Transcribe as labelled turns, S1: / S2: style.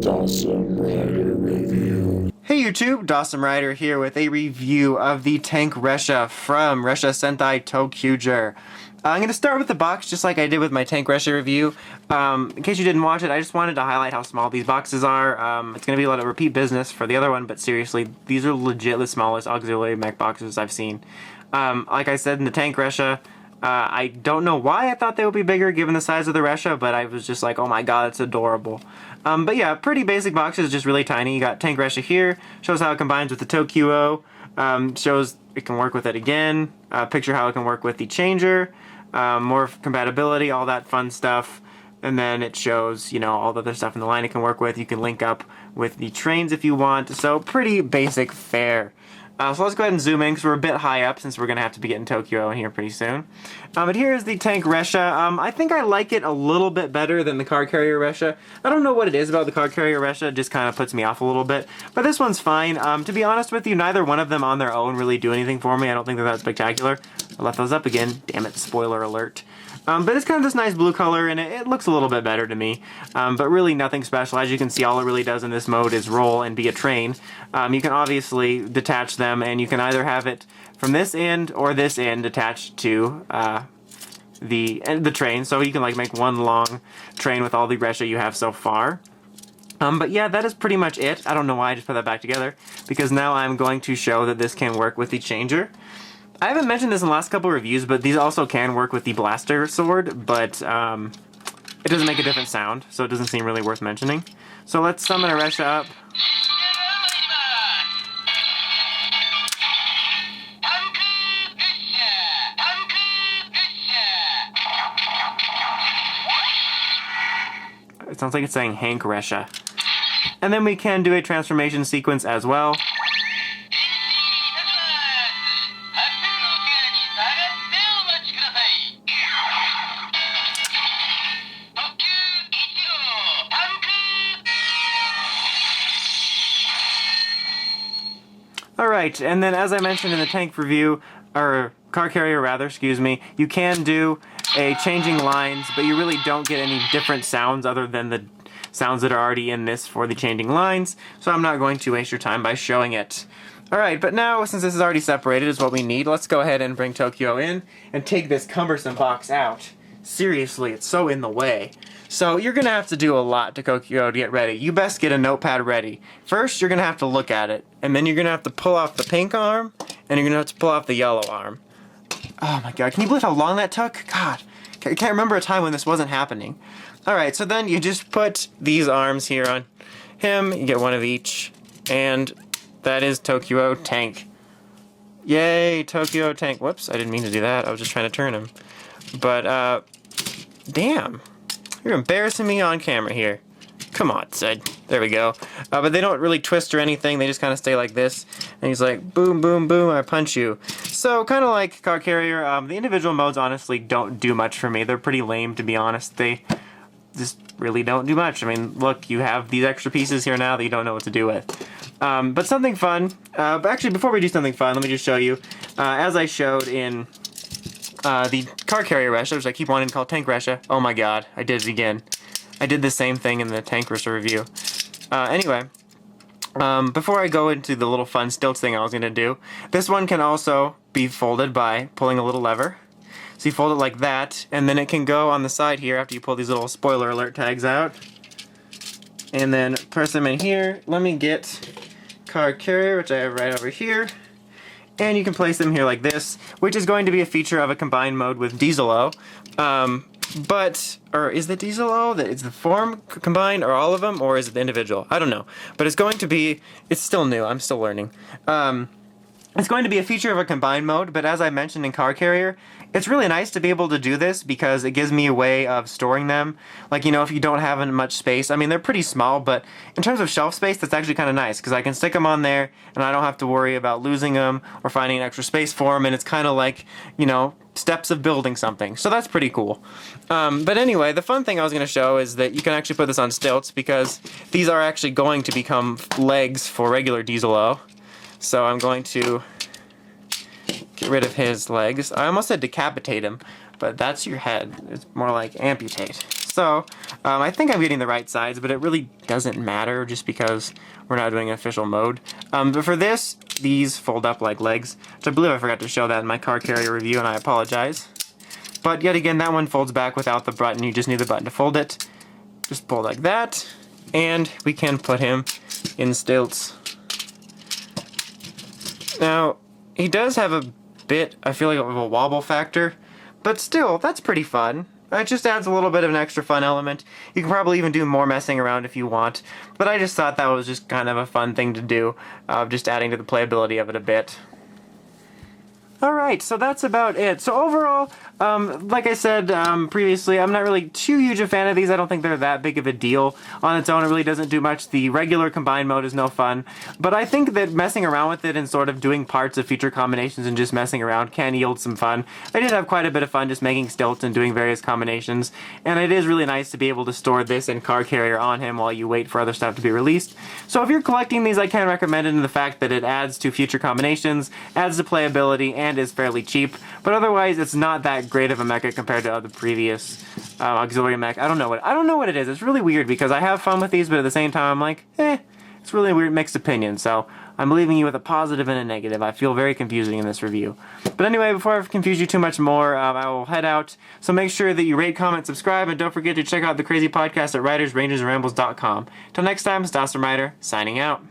S1: Dawson Rider Review.
S2: Hey YouTube, Dawson Rider here with a review of the Tank Ressha from Ressha Sentai ToQger. I'm going to start with the box just like I did with my Tank Ressha review. In case you didn't watch it, I just wanted to highlight how small these boxes are. It's going to be a lot of repeat business for the other one, but seriously, these are legit the smallest auxiliary mech boxes I've seen. Like I said in the Tank Ressha, I don't know why I thought they would be bigger given the size of the Ressha, but I was just like, oh my god, it's adorable. But yeah, pretty basic boxes, just really tiny. You got Tank Ressha here, shows how it combines with the ToQ-oh, shows it can work with it again, picture how it can work with the changer, more compatibility, all that fun stuff. And then it shows, you know, all the other stuff in the line it can work with. You can link up with the trains if you want, so pretty basic fare. So let's go ahead and zoom in because we're a bit high up since we're going to have to be getting ToQ-oh in here pretty soon. But here is the Tank Ressha. I think I like it a little bit better than the Car Carrier Ressha. I don't know what it is about the Car Carrier Ressha, it just kind of puts me off a little bit. But this one's fine. To be honest with you, neither one of them on their own really do anything for me. I don't think they're that spectacular. I left those up again. Damn it, spoiler alert. But it's kind of this nice blue color, and it looks a little bit better to me. But really nothing special. As you can see, all it really does in this mode is roll and be a train. You can obviously detach them, and you can either have it from this end or this end attached to the train. So you can like make one long train with all the Ressha you have so far. But yeah, that is pretty much it. I don't know why I just put that back together, because now I'm going to show that this can work with the changer. I haven't mentioned this in the last couple of reviews, but these also can work with the blaster sword, but it doesn't make a different sound, so it doesn't seem really worth mentioning. So let's summon a Ressha up. It sounds like it's saying Hank Ressha. And then we can do a transformation sequence as well. Alright, and then as I mentioned in the tank review, or car carrier rather, excuse me, you can do a changing lines, but you really don't get any different sounds other than the sounds that are already in this for the changing lines, so I'm not going to waste your time by showing it. Alright, but now, since this is already separated is what we need, let's go ahead and bring ToQ-oh in and take this cumbersome box out. Seriously, it's so in the way. So you're going to have to do a lot to ToQ-oh to get ready. You best get a notepad ready. First, you're going to have to look at it, and then you're going to have to pull off the pink arm, and you're going to have to pull off the yellow arm. Oh my god, can you believe how long that took? God, I can't remember a time when this wasn't happening. Alright, so then you just put these arms here on him, you get one of each, and that is ToQ-oh Tank. Yay, ToQ-oh Tank. Whoops, I didn't mean to do that, I was just trying to turn him. But, damn. You're embarrassing me on camera here. Come on, Sid. There we go. But they don't really twist or anything. They just kind of stay like this. And he's like, boom, boom, boom, I punch you. So, kind of like Car Carrier, the individual modes honestly don't do much for me. They're pretty lame, to be honest. They just really don't do much. I mean, look, you have these extra pieces here now that you don't know what to do with. But something fun. But actually, before we do something fun, let me just show you. As I showed in the Car Carrier Ressha, which I keep wanting to call Tank Ressha. Oh my god, I did it again. I did the same thing in the Tank Ressha review. Anyway, before I go into the little fun stilts thing I was going to do, this one can also be folded by pulling a little lever. So you fold it like that, and then it can go on the side here after you pull these little spoiler alert tags out. And then press them in here. Let me get Car Carrier, which I have right over here. And you can place them here like this, which is going to be a feature of a combined mode with Diesel-oh. Or is the Diesel-oh, is the form combined, or all of them, or is it the individual? I don't know. But it's going to be, it's still new, I'm still learning. It's going to be a feature of a combined mode, but as I mentioned in Car Carrier, it's really nice to be able to do this because it gives me a way of storing them. Like, you know, if you don't have much space, I mean, they're pretty small, but in terms of shelf space, that's actually kind of nice because I can stick them on there and I don't have to worry about losing them or finding an extra space for them, and it's kind of like, you know, steps of building something. So that's pretty cool. But anyway, the fun thing I was going to show is that you can actually put this on stilts because these are actually going to become legs for regular Diesel-oh. So I'm going to get rid of his legs. I almost said decapitate him, but that's your head. It's more like amputate. So, I think I'm getting the right size, but it really doesn't matter just because we're not doing an official mode. But for this, these fold up like legs, which I believe I forgot to show that in my car carrier review, and I apologize. But yet again, that one folds back without the button. You just need the button to fold it. Just pull like that, and we can put him in stilts. Now, he does have a bit, I feel like, of a wobble factor, but still, that's pretty fun. It just adds a little bit of an extra fun element. You can probably even do more messing around if you want, but I just thought that was just kind of a fun thing to do, just adding to the playability of it a bit. Alright, so that's about it. So overall, like I said previously, I'm not really too huge a fan of these. I don't think they're that big of a deal. On its own, it really doesn't do much. The regular combined mode is no fun. But I think that messing around with it and sort of doing parts of feature combinations and just messing around can yield some fun. I did have quite a bit of fun just making stilts and doing various combinations. And it is really nice to be able to store this and car carrier on him while you wait for other stuff to be released. So if you're collecting these, I can recommend it in the fact that it adds to future combinations, adds to playability, and is fairly cheap, but otherwise it's not that great of a mecha compared to other previous auxiliary mech. I don't know what it is. It's really weird because I have fun with these, but at the same time I'm like, it's really weird mixed opinion. So I'm leaving you with a positive and a negative. I feel very confusing in this review. But anyway, before I confuse you too much more, I will head out. So make sure that you rate, comment, subscribe, and don't forget to check out the crazy podcast at writersrangersandrambles.com. Till next time, it's Dawson Ryder, signing out.